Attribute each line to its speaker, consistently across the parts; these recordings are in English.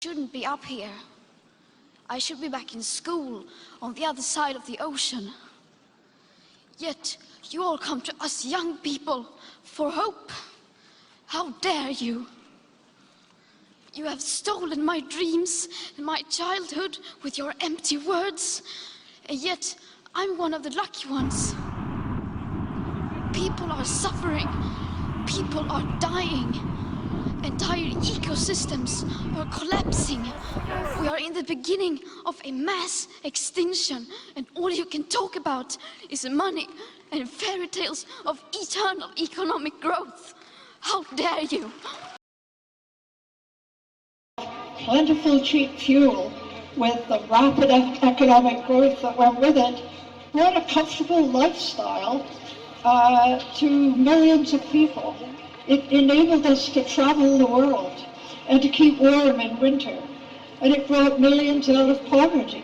Speaker 1: Shouldn't be up here. I should be back in school on the other side of the ocean. Yet you all come to us young people for hope. How dare you? You have stolen my dreams and my childhood with your empty words, and yet I'm one of the lucky ones. People are suffering. People are dying. Entire ecosystems are collapsing. We are in the beginning of a mass extinction, and all you can talk about is money and fairy tales of eternal economic growth. How dare you?
Speaker 2: Plentiful cheap fuel with the rapid economic growth that went with it brought a comfortable lifestyle to millions of people. It enabled us to travel the world and to keep warm in winter. And it brought millions out of poverty.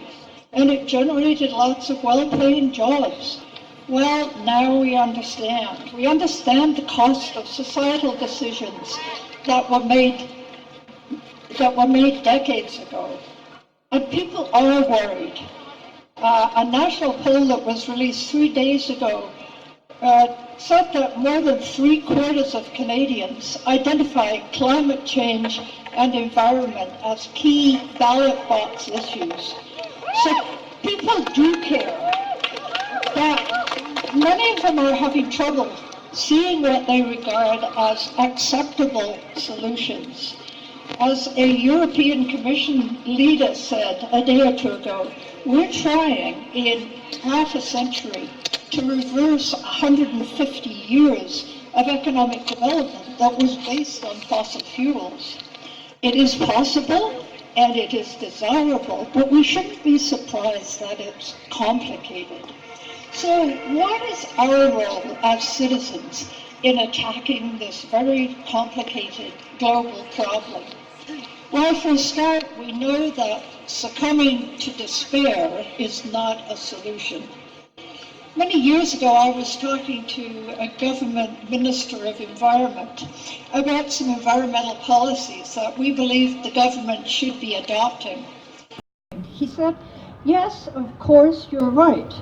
Speaker 2: And it generated lots of well-paying jobs. Well, now we understand. We understand the cost of societal decisions that were made decades ago. And people are worried. A national poll that was released 3 days ago said that more than 3/4 of Canadians identify climate change and environment as key ballot box issues. So people do care. But many of them are having trouble seeing what they regard as acceptable solutions. As a European Commission leader said a day or two ago, we're trying in half a century to reverse 150 years of economic development that was based on fossil fuels. It is possible and it is desirable, but we shouldn't be surprised that it's complicated. So what is our role as citizens in attacking this very complicated global problem? Well, for a start, we know that succumbing to despair is not a solution. Many years ago, I was talking to a government minister of environment about some environmental policies that we believe the government should be adopting. He said, yes, of course, you're right,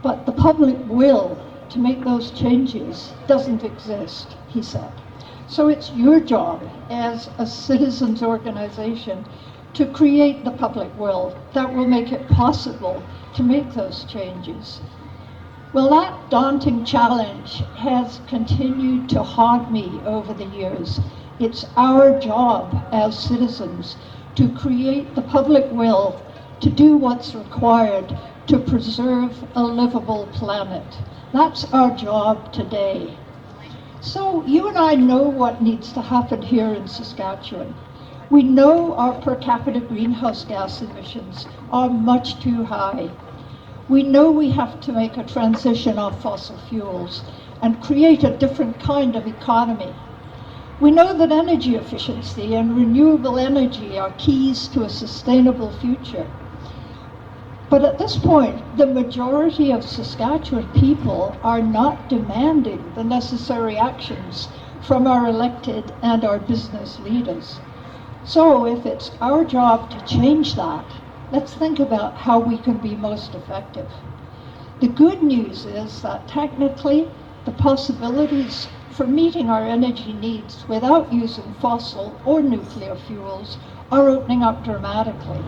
Speaker 2: but the public will to make those changes doesn't exist, he said. So it's your job as a citizens organization to create the public will that will make it possible to make those changes. Well, that daunting challenge has continued to haunt me over the years. It's our job as citizens to create the public will to do what's required to preserve a livable planet. That's our job today. So you and I know what needs to happen here in Saskatchewan. We know our per capita greenhouse gas emissions are much too high. We know we have to make a transition off fossil fuels and create a different kind of economy. We know that energy efficiency and renewable energy are keys to a sustainable future. But at this point, the majority of Saskatchewan people are not demanding the necessary actions from our elected and our business leaders. So if it's our job to change that, let's think about how we can be most effective. The good news is that technically the possibilities for meeting our energy needs without using fossil or nuclear fuels are opening up dramatically.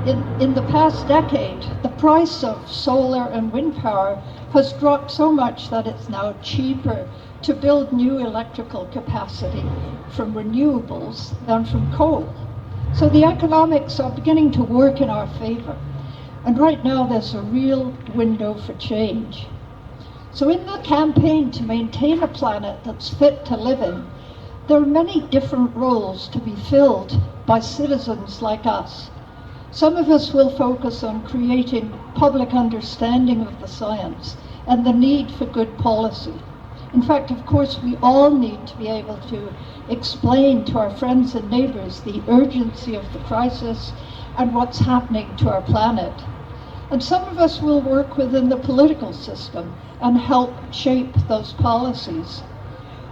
Speaker 2: In the past decade, the price of solar and wind power has dropped so much that it's now cheaper to build new electrical capacity from renewables than from coal. So the economics are beginning to work in our favor. And right now there's a real window for change. So in the campaign to maintain a planet that's fit to live in, there are many different roles to be filled by citizens like us. Some of us will focus on creating public understanding of the science and the need for good policy. In fact, of course, we all need to be able to explain to our friends and neighbors the urgency of the crisis and what's happening to our planet. And some of us will work within the political system and help shape those policies.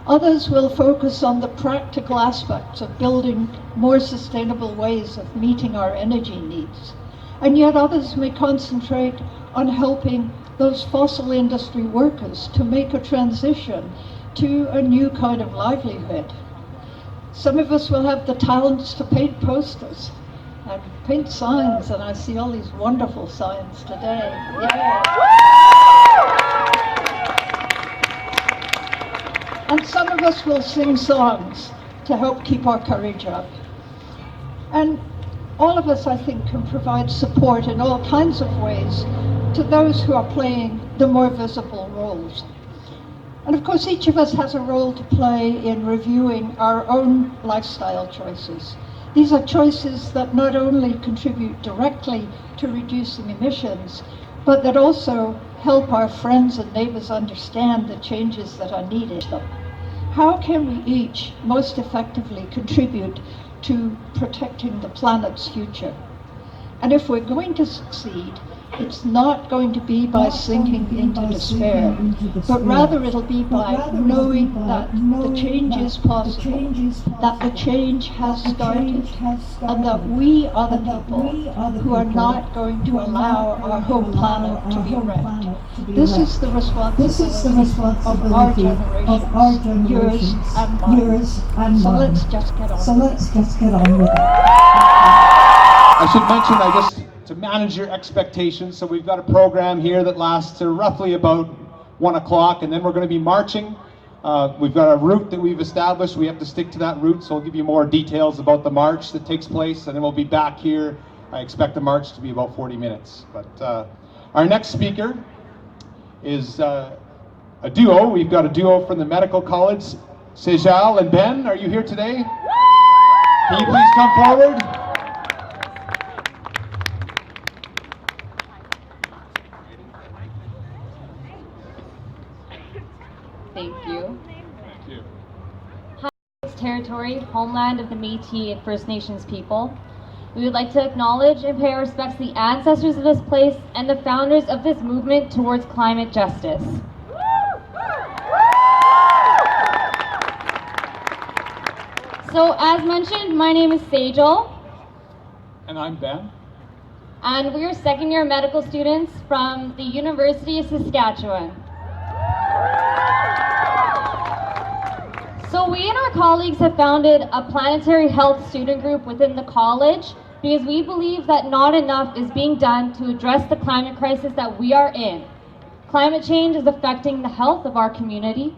Speaker 2: Others will focus on the practical aspects of building more sustainable ways of meeting our energy needs. And yet others may concentrate on helping those fossil industry workers to make a transition to a new kind of livelihood. Some of us will have the talents to paint posters and paint signs, and I see all these wonderful signs today. Yeah. And some of us will sing songs to help keep our courage up. And all of us, I think, can provide support in all kinds of ways to those who are playing the more visible roles. And of course, each of us has a role to play in reviewing our own lifestyle choices. These are choices that not only contribute directly to reducing emissions, but that also help our friends and neighbors understand the changes that are needed. How can we each most effectively contribute to protecting the planet's future? And if we're going to succeed, it's not going to be by sinking into despair, but rather it'll be by knowing that the change is possible, that the change has started, and that we are the people who are not going to allow our home planet to be wrecked. This is the responsibility of our generation, yours and mine. So let's just get on with it.
Speaker 3: I should mention, to manage your expectations, so we've got a program here that lasts to roughly about 1 o'clock, and then we're going to be marching. We've got a route that we've established. We have to stick to that route, so I'll give you more details about the march that takes place, and then we'll be back here. I expect the march to be about 40 minutes. But our next speaker is a duo. We've got a duo from the Medical College. Sejal and Ben, are you here today? Can you please come forward?
Speaker 4: Thank you.
Speaker 3: Thank you.
Speaker 4: Hi, territory, homeland of the Métis and First Nations people. We would like to acknowledge and pay our respects to the ancestors of this place and the founders of this movement towards climate justice. So, as mentioned, my name is Sejal.
Speaker 3: And I'm Ben.
Speaker 4: And we are second-year medical students from the University of Saskatchewan. So we and our colleagues have founded a planetary health student group within the college because we believe that not enough is being done to address the climate crisis that we are in. Climate change is affecting the health of our community.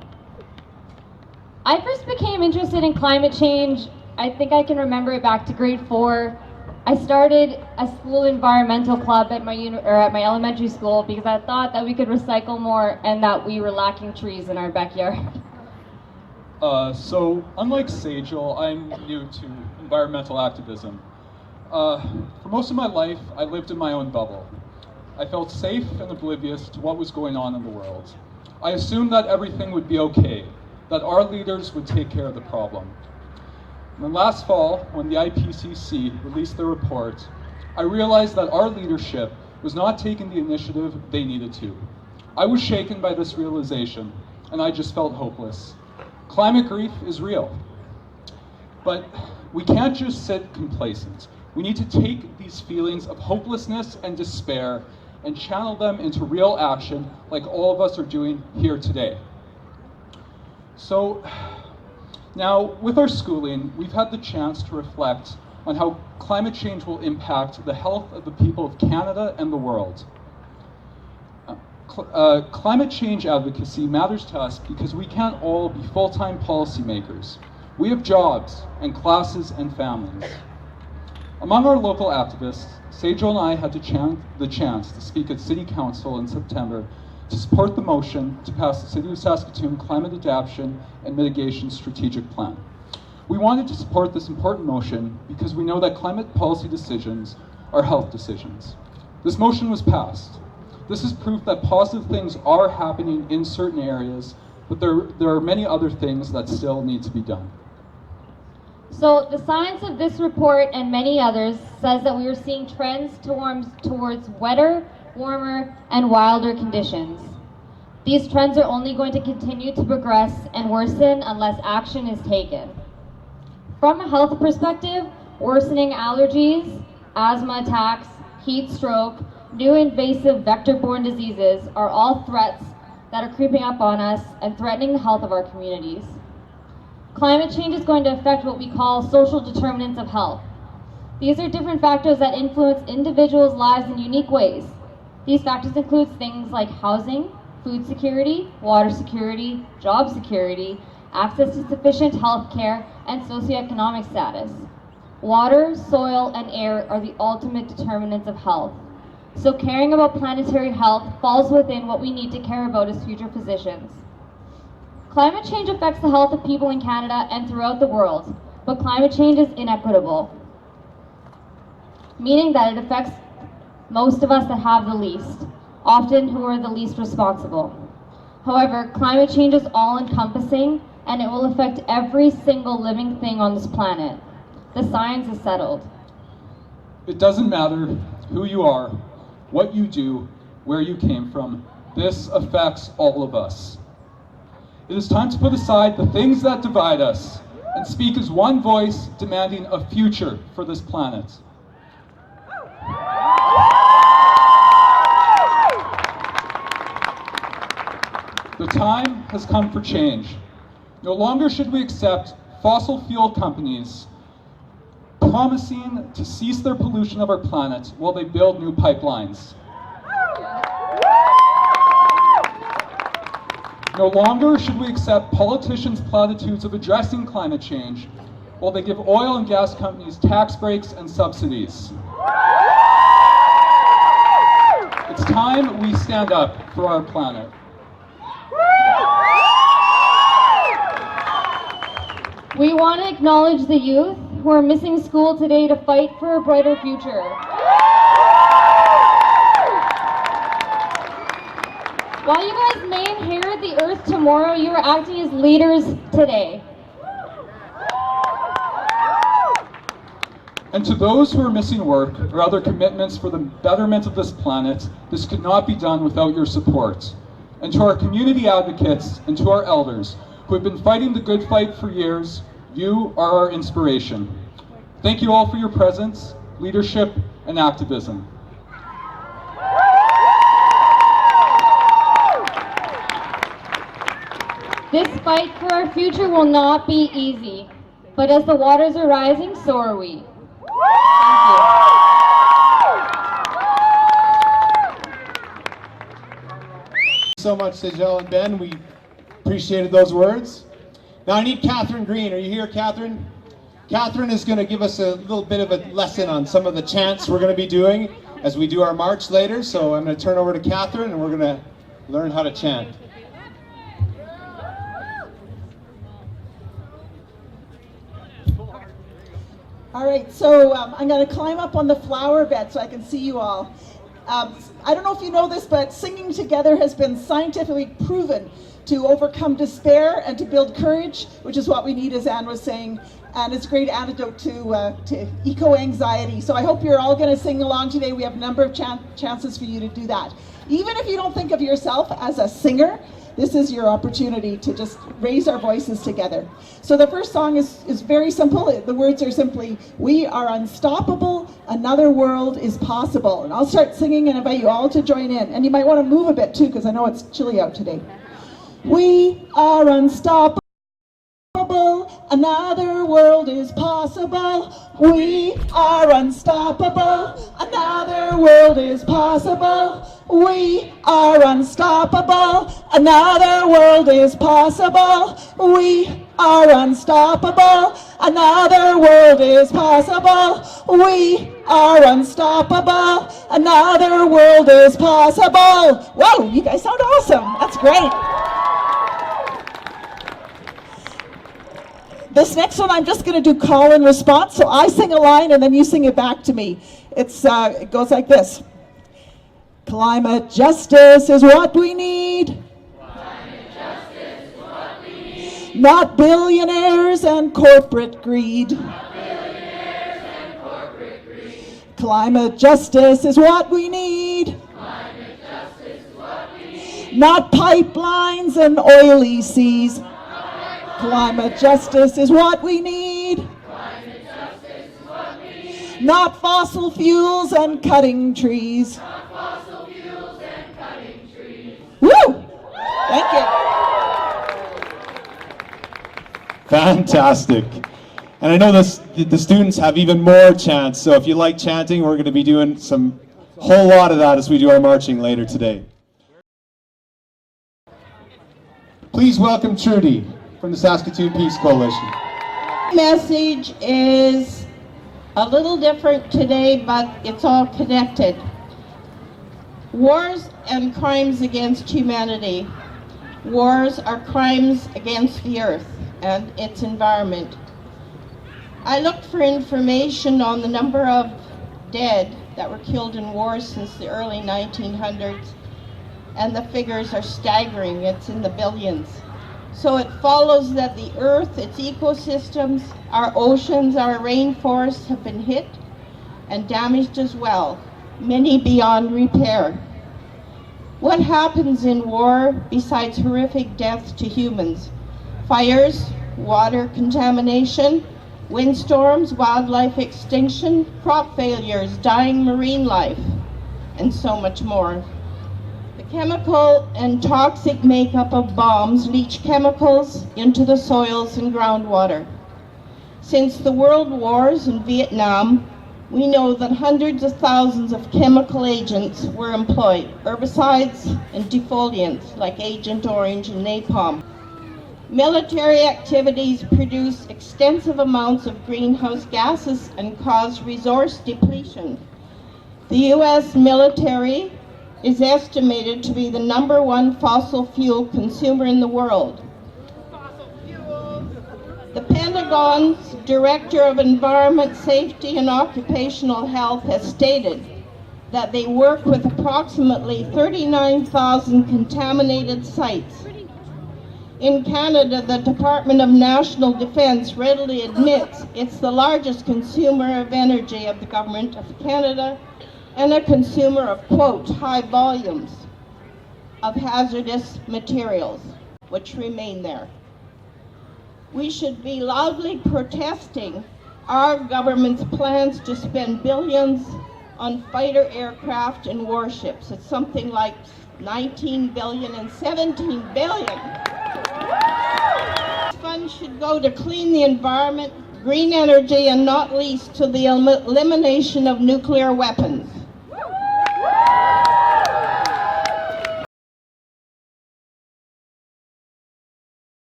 Speaker 4: I first became interested in climate change, I think I can remember it back to grade 4. I started a school environmental club at my elementary school because I thought that we could recycle more and that we were lacking trees in our backyard.
Speaker 5: So, unlike Sejal, I'm new to environmental activism. For most of my life, I lived in my own bubble. I felt safe and oblivious to what was going on in the world. I assumed that everything would be okay, that our leaders would take care of the problem. And then last fall, when the IPCC released their report, I realized that our leadership was not taking the initiative they needed to. I was shaken by this realization, and I just felt hopeless. Climate grief is real, but we can't just sit complacent. We need to take these feelings of hopelessness and despair and channel them into real action like all of us are doing here today. So now, with our schooling, we've had the chance to reflect on how climate change will impact the health of the people of Canada and the world. Climate change advocacy matters to us because we can't all be full-time policymakers. We have jobs and classes and families. Among our local activists, Sejal and I had the chance to speak at City Council in September to support the motion to pass the City of Saskatoon Climate Adaptation and Mitigation Strategic Plan. We wanted to support this important motion because we know that climate policy decisions are health decisions. This motion was passed. This is proof that positive things are happening in certain areas, but there are many other things that still need to be done.
Speaker 4: So the science of this report and many others says that we are seeing trends towards wetter, warmer, and wilder conditions. These trends are only going to continue to progress and worsen unless action is taken. From a health perspective, worsening allergies, asthma attacks, heat stroke, new invasive vector-borne diseases are all threats that are creeping up on us and threatening the health of our communities. Climate change is going to affect what we call social determinants of health. These are different factors that influence individuals' lives in unique ways. These factors include things like housing, food security, water security, job security, access to sufficient health care, and socioeconomic status. Water, soil, and air are the ultimate determinants of health. So caring about planetary health falls within what we need to care about as future physicians. Climate change affects the health of people in Canada and throughout the world, but climate change is inequitable, meaning that it affects most of us that have the least, often who are the least responsible. However, climate change is all-encompassing, and it will affect every single living thing on this planet. The science is settled.
Speaker 5: It doesn't matter who you are, what you do, where you came from. This affects all of us. It is time to put aside the things that divide us and speak as one voice demanding a future for this planet. The time has come for change. No longer should we accept fossil fuel companies promising to cease their pollution of our planet while they build new pipelines. No longer should we accept politicians' platitudes of addressing climate change while they give oil and gas companies tax breaks and subsidies. It's time we stand up for our planet.
Speaker 4: We want to acknowledge the youth who are missing school today to fight for a brighter future. While you guys may inherit the earth tomorrow, you are acting as leaders today.
Speaker 5: And to those who are missing work or other commitments for the betterment of this planet, this could not be done without your support. And to our community advocates and to our elders who have been fighting the good fight for years, you are our inspiration. Thank you all for your presence, leadership, and activism.
Speaker 4: This fight for our future will not be easy, but as the waters are rising, so are we.
Speaker 3: Thank you so much, Sejal and Ben. We appreciated those words. Now I need Catherine Green. Are you here, Catherine? Catherine is going to give us a little bit of a lesson on some of the chants we're going to be doing as we do our march later. So I'm going to turn over to Catherine and we're going to learn how to chant.
Speaker 6: All right, so I'm going to climb up on the flower bed so I can see you all. I don't know if you know this, but singing together has been scientifically proven to overcome despair and to build courage, which is what we need, as Anne was saying, and it's a great antidote to eco-anxiety. So I hope you're all going to sing along today. We have a number of chances for you to do that. Even if you don't think of yourself as a singer, this is your opportunity to just raise our voices together. So the first song is very simple. The words are simply, "We are unstoppable, another world is possible." And I'll start singing and invite you all to join in. And you might want to move a bit too, because I know it's chilly out today. We are unstoppable, another world is possible. We are unstoppable, another world is possible. We are unstoppable, another world is possible. We are unstoppable, another world is possible. We are unstoppable, another world is possible. Whoa, you guys sound awesome. That's great. This next one, I'm just going to do call and response. So I sing a line and then you sing it back to me. It goes like this. Climate justice is what we need. Climate justice is what we need. Not billionaires and corporate greed. Not billionaires and corporate greed. Climate justice is what we need. Climate justice is what we need. not pipelines and oily seas. Climate justice is what we need. Not fossil fuels and cutting trees. Woo! Thank you.
Speaker 3: Fantastic. And I know the students have even more chants, so if you like chanting, we're going to be doing some whole lot of that as we do our marching later today. Please welcome Trudy from the Saskatoon Peace Coalition.
Speaker 7: Message is a little different today, but it's all connected. Wars and crimes against humanity. Wars are crimes against the earth and its environment. I looked for information on the number of dead that were killed in wars since the early 1900s, and the figures are staggering. It's in the billions. So it follows that the earth, its ecosystems, our oceans, our rainforests have been hit and damaged as well, many beyond repair. What happens in war besides horrific deaths to humans? Fires, water contamination, windstorms, wildlife extinction, crop failures, dying marine life, and so much more. The chemical and toxic makeup of bombs leach chemicals into the soils and groundwater. Since the world wars in Vietnam, we know that hundreds of thousands of chemical agents were employed, herbicides and defoliants like Agent Orange and napalm. Military activities produce extensive amounts of greenhouse gases and cause resource depletion. The U.S. military is estimated to be the #1 fossil fuel consumer in the world. The Pentagon's Director of Environment Safety and Occupational Health has stated that they work with approximately 39,000 contaminated sites. In Canada, the Department of National Defence readily admits it's the largest consumer of energy of the Government of Canada and a consumer of, quote, high volumes of hazardous materials, which remain there. We should be loudly protesting our government's plans to spend billions on fighter aircraft and warships. It's something like 19 billion and 17 billion. Funds should go to clean the environment, green energy, and not least to the elimination of nuclear weapons.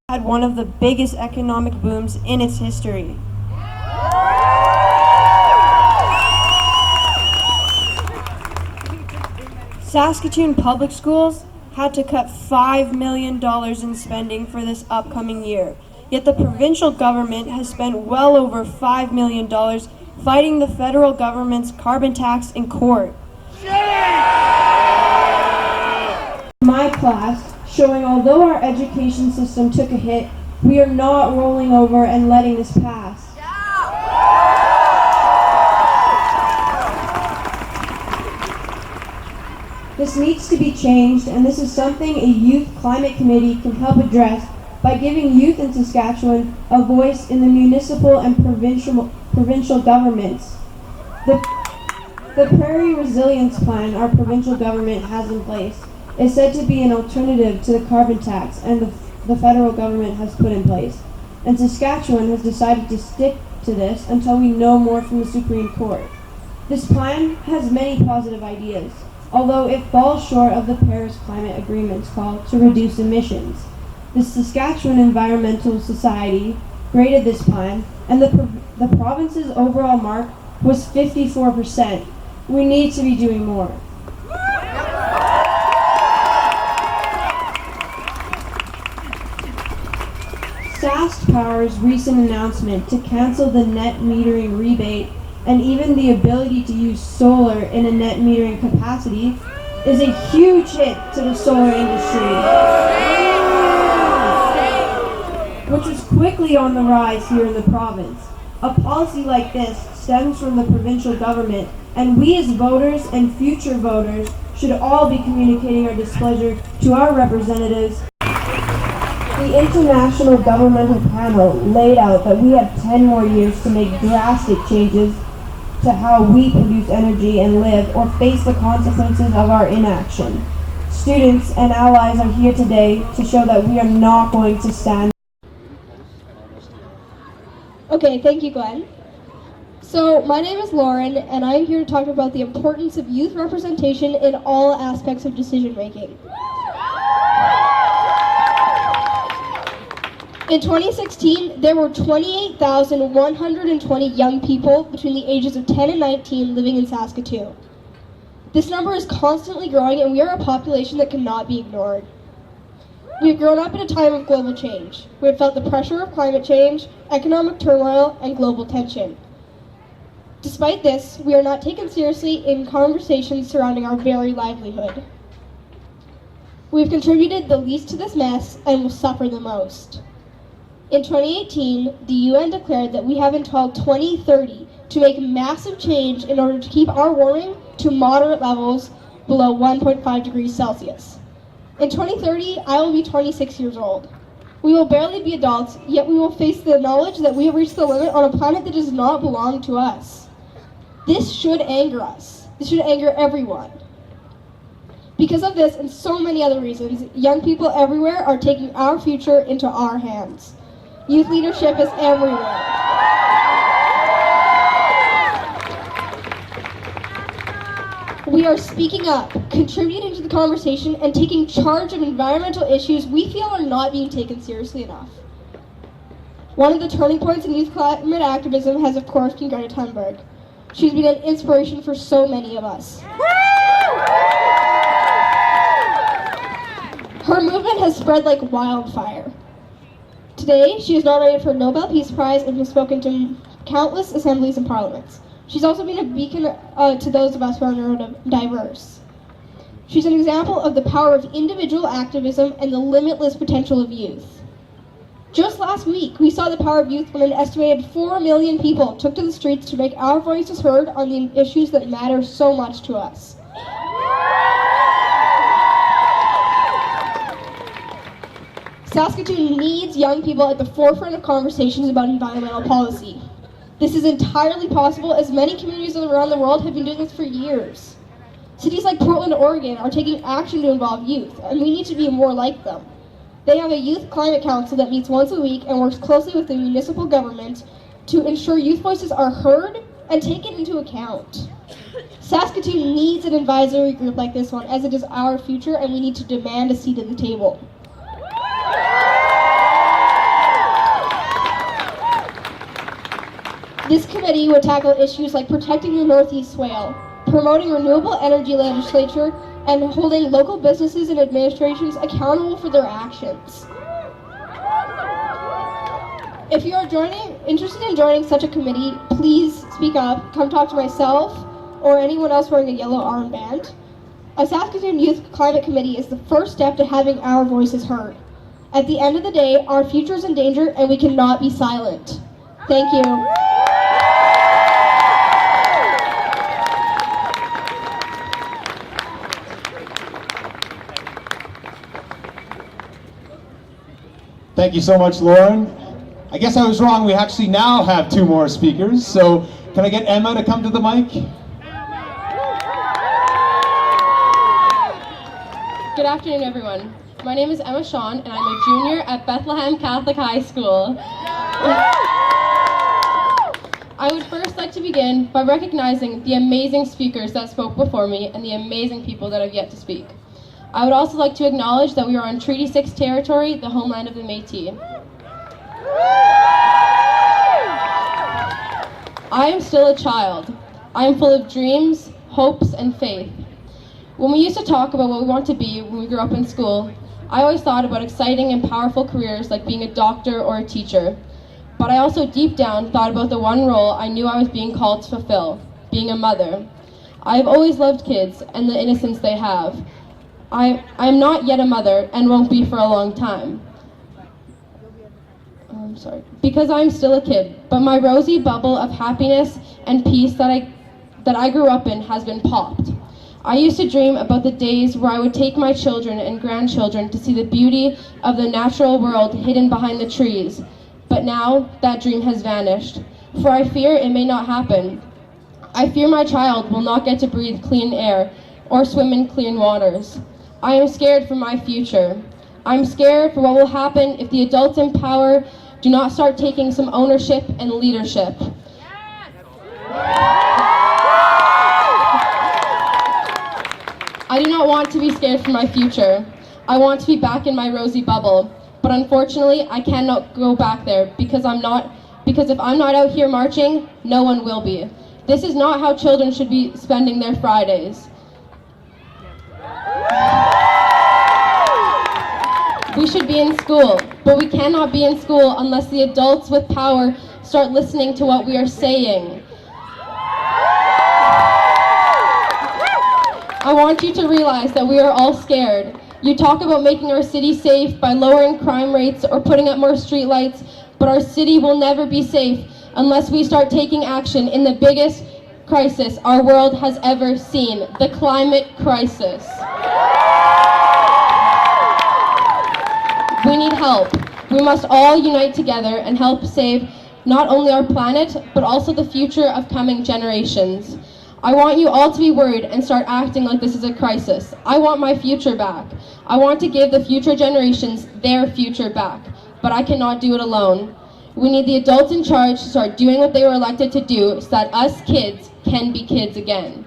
Speaker 8: Had one of the biggest economic booms in its history. Saskatoon Public Schools had to cut $5 million in spending for this upcoming year, yet the provincial government has spent well over $5 million fighting the federal government's carbon tax in court. My class, showing although our education system took a hit, we are not rolling over and letting this pass. This needs to be changed, and this is something a youth climate committee can help address by giving youth in Saskatchewan a voice in the municipal and provincial governments. The Prairie Resilience Plan our provincial government has in place is said to be an alternative to the carbon tax and the federal government has put in place. And Saskatchewan has decided to stick to this until we know more from the Supreme Court. This plan has many positive ideas, although it falls short of the Paris Climate Agreement's call to reduce emissions. The Saskatchewan Environmental Society graded this plan, and the province's overall mark was 54%. We need to be doing more. SaskPower's recent announcement to cancel the net metering rebate and even the ability to use solar in a net metering capacity is a huge hit to the solar industry, which is quickly on the rise here in the province. A policy like this stems from the provincial government and we as voters and future voters should all be communicating our displeasure to our representatives. The International Governmental Panel laid out that we have 10 more years to make drastic changes to how we produce energy and live or face the consequences of our inaction. Students and allies are here today to show that we are not going to stand.
Speaker 9: Okay, thank you, Glenn. So, my name is Lauren, and I'm here to talk about the importance of youth representation in all aspects of decision making. In 2016, there were 28,120 young people between the ages of 10 and 19 living in Saskatoon. This number is constantly growing, and we are a population that cannot be ignored. We've grown up in a time of global change. We have felt the pressure of climate change, economic turmoil, and global tension. Despite this, we are not taken seriously in conversations surrounding our very livelihood. We've contributed the least to this mess and will suffer the most. In 2018, the UN declared that we have until 2030 to make massive change in order to keep our warming to moderate levels below 1.5 degrees Celsius. In 2030, I will be 26 years old. We will barely be adults, yet we will face the knowledge that we have reached the limit on a planet that does not belong to us. This should anger us. This should anger everyone. Because of this and so many other reasons, young people everywhere are taking our future into our hands. Youth leadership is everywhere. We are speaking up, contributing to the conversation, and taking charge of environmental issues we feel are not being taken seriously enough. One of the turning points in youth climate activism has, of course, been Greta Thunberg. She's been an inspiration for so many of us. Her movement has spread like wildfire. Today, she is nominated for a Nobel Peace Prize and has spoken to countless assemblies and parliaments. She's also been a beacon to those of us who are neurodiverse. She's an example of the power of individual activism and the limitless potential of youth. Just last week, we saw the power of youth when an estimated 4 million people took to the streets to make our voices heard on the issues that matter so much to us. Saskatoon needs young people at the forefront of conversations about environmental policy. This is entirely possible as many communities around the world have been doing this for years. Cities like Portland, Oregon are taking action to involve youth, and we need to be more like them. They have a youth climate council that meets once a week and works closely with the municipal government to ensure youth voices are heard and taken into account. Saskatoon needs an advisory group like this one, as it is our future and we need to demand a seat at the table. This committee would tackle issues like protecting the Northeast whale, promoting renewable energy legislature, and holding local businesses and administrations accountable for their actions. If you are interested in joining such a committee, please speak up, come talk to myself, or anyone else wearing a yellow armband. A Saskatoon Youth Climate Committee is the first step to having our voices heard. At the end of the day, our future is in danger and we cannot be silent. Thank you.
Speaker 3: Thank you so much, Lauren. I guess I was wrong. We actually now have 2 more speakers. So can I get Emma to come to the mic?
Speaker 10: Good afternoon, everyone. My name is Emma Shawn, and I'm a junior at Bethlehem Catholic High School. I would first like to begin by recognizing the amazing speakers that spoke before me and the amazing people that have yet to speak. I would also like to acknowledge that we are on Treaty 6 territory, the homeland of the Métis. I am still a child. I am full of dreams, hopes, and faith. When we used to talk about what we want to be when we grew up in school, I always thought about exciting and powerful careers like being a doctor or a teacher. But I also deep down thought about the one role I knew I was being called to fulfill, being a mother. I have always loved kids and the innocence they have. I am not yet a mother and won't be for a long time. I'm sorry. Because I'm still a kid, but my rosy bubble of happiness and peace that that I grew up in has been popped. I used to dream about the days where I would take my children and grandchildren to see the beauty of the natural world hidden behind the trees. But now that dream has vanished, for I fear it may not happen. I fear my child will not get to breathe clean air or swim in clean waters. I am scared for my future. I'm scared for what will happen if the adults in power do not start taking some ownership and leadership. I do not want to be scared for my future. I want to be back in my rosy bubble, but unfortunately I cannot go back there because if I'm not out here marching, no one will be. This is not how children should be spending their Fridays. We should be in school, but we cannot be in school unless the adults with power start listening to what we are saying. I want you to realize that we are all scared. You talk about making our city safe by lowering crime rates or putting up more streetlights, but our city will never be safe unless we start taking action in the biggest crisis our world has ever seen, the climate crisis. We need help. We must all unite together and help save not only our planet, but also the future of coming generations. I want you all to be worried and start acting like this is a crisis. I want my future back. I want to give the future generations their future back, but I cannot do it alone. We need the adults in charge to start doing what they were elected to do so that us kids can be kids again.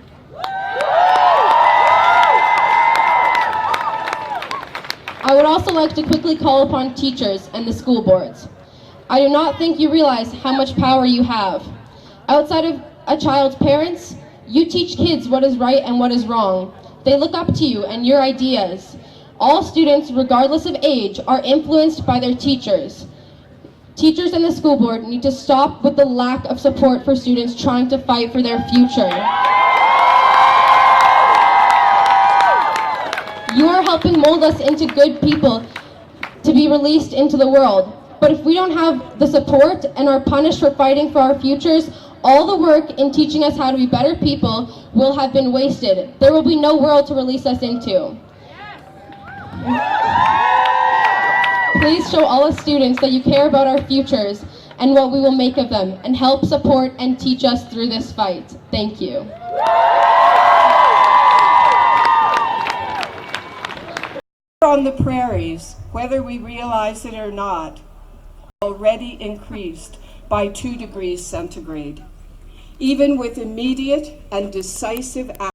Speaker 10: I would also like to quickly call upon teachers and the school boards. I do not think you realize how much power you have. Outside of a child's parents, you teach kids what is right and what is wrong. They look up to you and your ideas. All students, regardless of age, are influenced by their teachers. Teachers and the school board need to stop with the lack of support for students trying to fight for their future. You are helping mold us into good people to be released into the world. But if we don't have the support and are punished for fighting for our futures, all the work in teaching us how to be better people will have been wasted. There will be no world to release us into. Please show all us students that you care about our futures and what we will make of them, and help support and teach us through this fight. Thank you.
Speaker 11: On the prairies, whether we realize it or not, already increased by 2 degrees centigrade. Even with immediate and decisive action,